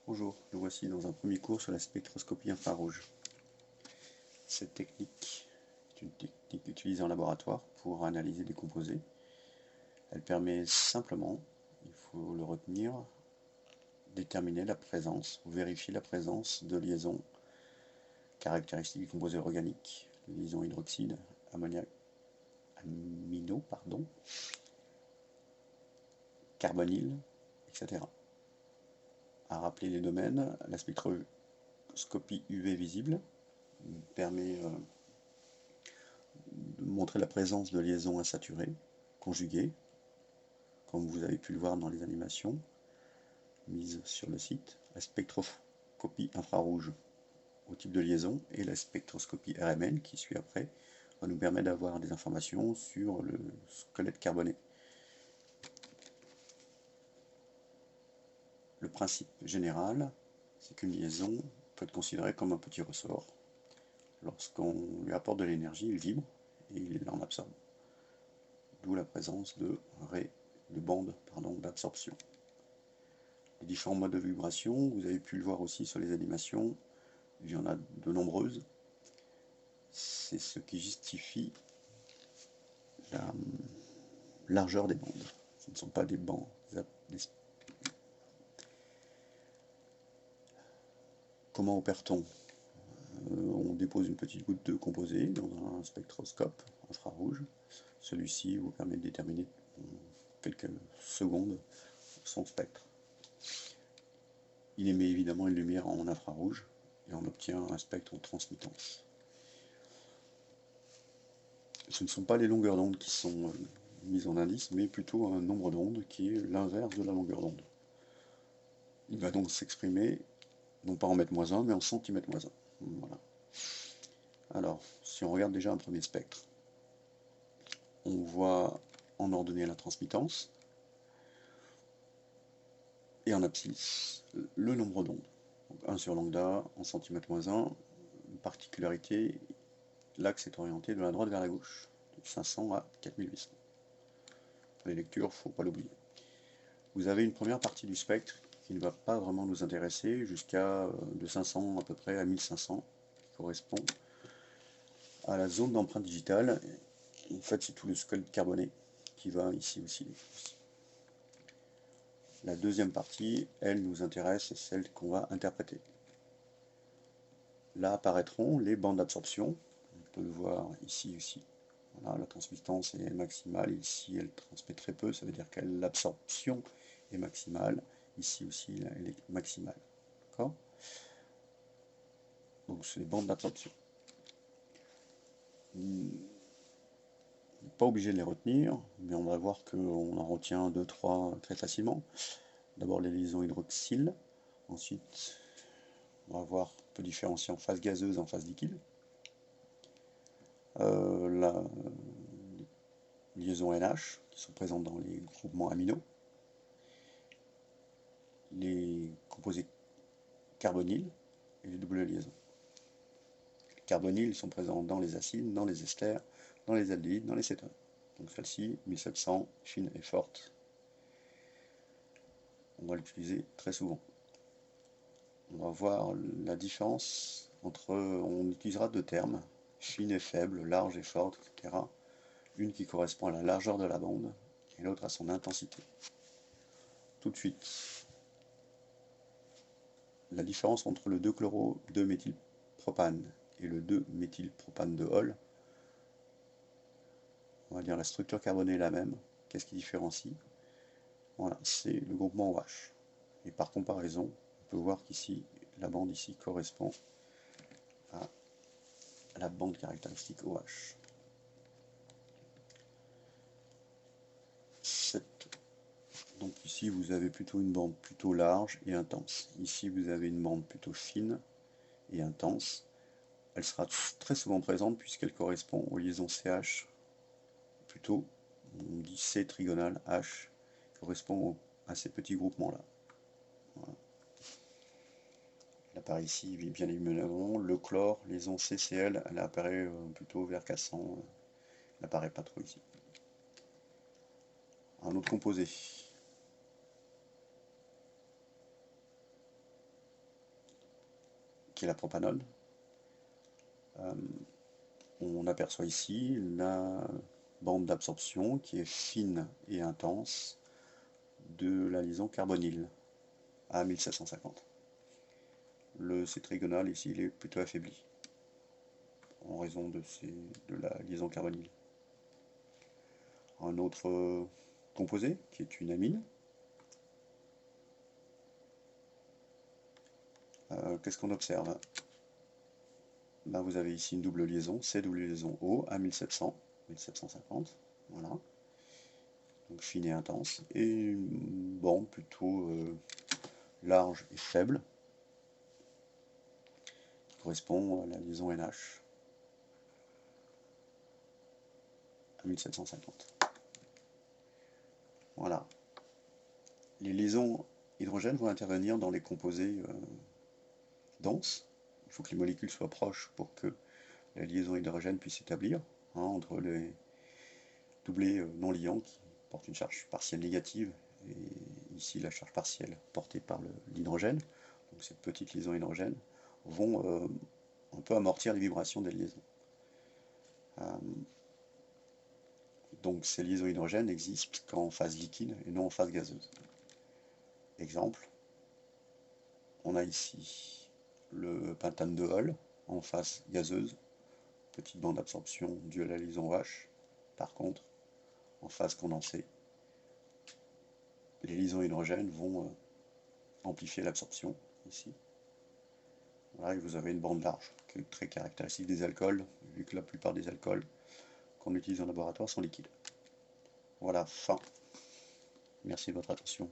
Bonjour, nous voici dans un premier cours sur la spectroscopie infrarouge. Cette technique est une technique utilisée en laboratoire pour analyser des composés. Elle permet simplement, il faut le retenir, déterminer la présence ou vérifier la présence de liaisons caractéristiques du composé organique, de liaisons hydroxyde, amino, carbonyle, etc. À rappeler les domaines, la spectroscopie UV visible permet de montrer la présence de liaisons insaturées, conjuguées, comme vous avez pu le voir dans les animations mises sur le site. La spectroscopie infrarouge au type de liaison et la spectroscopie RMN qui suit après va nous permettre d'avoir des informations sur le squelette carboné. Le principe général, c'est qu'une liaison peut être considérée comme un petit ressort. Lorsqu'on lui apporte de l'énergie, il vibre et il en absorbe. D'où la présence de bandes d'absorption. Les différents modes de vibration, vous avez pu le voir aussi sur les animations, il y en a de nombreuses. C'est ce qui justifie la largeur des bandes. Ce ne sont pas des bandes. Comment opère-t-on? On dépose une petite goutte de composé dans un spectroscope infrarouge. Celui-ci vous permet de déterminer en quelques secondes son spectre. Il émet évidemment une lumière en infrarouge et on obtient un spectre en transmittance. Ce ne sont pas les longueurs d'onde qui sont mises en indice, mais plutôt un nombre d'ondes qui est l'inverse de la longueur d'onde. Il va donc s'exprimer, non pas en mètre moins 1, mais en centimètre moins 1. Voilà. Alors, si on regarde déjà un premier spectre, on voit en ordonnée la transmittance, et en abscisse le nombre d'ondes. 1 sur lambda en centimètre moins 1, une particularité, l'axe est orienté de la droite vers la gauche, de 500 à 4800. Pour les lectures, il ne faut pas l'oublier. Vous avez une première partie du spectre qui ne va pas vraiment nous intéresser, jusqu'à de 500 à peu près à 1500, qui correspond à la zone d'empreinte digitale. En fait, c'est tout le squelette carboné qui va ici aussi. La deuxième partie, elle nous intéresse, c'est celle qu'on va interpréter. Là apparaîtront les bandes d'absorption. On peut le voir ici aussi. Voilà, la transmittance est maximale. Ici, elle transmet très peu. Ça veut dire que l'absorption est maximale. Ici aussi, elle est maximale. D'accord? Donc, c'est les bandes d'absorption. Pas obligé de les retenir, mais on va voir qu'on en retient 2-3 très facilement. D'abord les liaisons hydroxyle. Ensuite, on va voir, on peut différencier en phase gazeuse et en phase liquide. La liaison NH, qui sont présentes dans les groupements amino. Les composés carbonyles et les doubles liaisons. Les carbonyles sont présents dans les acides, dans les esters, dans les aldéhydes, dans les cétones. Donc celle-ci, 1700, fine et forte. On va l'utiliser très souvent. On va voir la différence entre, on utilisera deux termes, fine et faible, large et forte, etc. Une qui correspond à la largeur de la bande et l'autre à son intensité. Tout de suite, la différence entre le 2-chloro-2-méthylpropane et le 2-méthylpropane de Hall, on va dire la structure carbonée est la même. Qu'est-ce qui différencie? Voilà, c'est le groupement OH. Et par comparaison, on peut voir qu'ici, la bande ici correspond à la bande caractéristique OH. Donc ici, vous avez plutôt une bande plutôt large et intense. Ici, vous avez une bande plutôt fine et intense. Elle sera très souvent présente puisqu'elle correspond aux liaisons CH, plutôt, on dit C trigonale H, correspond à ces petits groupements-là. Voilà. Elle apparaît ici, bien évidemment, le chlore, liaison CCl, elle apparaît plutôt vers 400, elle n'apparaît pas trop ici. Un autre composé. qui est la propanone. On aperçoit ici la bande d'absorption qui est fine et intense de la liaison carbonyle à 1750. Le C trigonal ici il est plutôt affaibli en raison de la liaison carbonyle. Un autre composé qui est une amine. Qu'est-ce qu'on observe? Ben, vous avez ici une double liaison, C double liaison O à 1700, 1750, voilà. Donc fine et intense, et une bande plutôt large et faible, qui correspond à la liaison NH à 1750. Voilà. Les liaisons hydrogènes vont intervenir dans les composés denses. Il faut que les molécules soient proches pour que la liaison hydrogène puisse s'établir entre les doublés non liants qui portent une charge partielle négative et ici la charge partielle portée par l'hydrogène. Donc ces petites liaisons hydrogènes vont un peu amortir les vibrations des liaisons. Donc ces liaisons hydrogènes existent qu'en phase liquide et non en phase gazeuse. Exemple, on a ici le pentane de Hall en phase gazeuse, petite bande d'absorption due à la liaison H. Par contre, en phase condensée, les liaisons hydrogènes vont amplifier l'absorption ici. Voilà, et vous avez une bande large qui est très caractéristique des alcools, vu que la plupart des alcools qu'on utilise en laboratoire sont liquides. Voilà, fin. Merci de votre attention.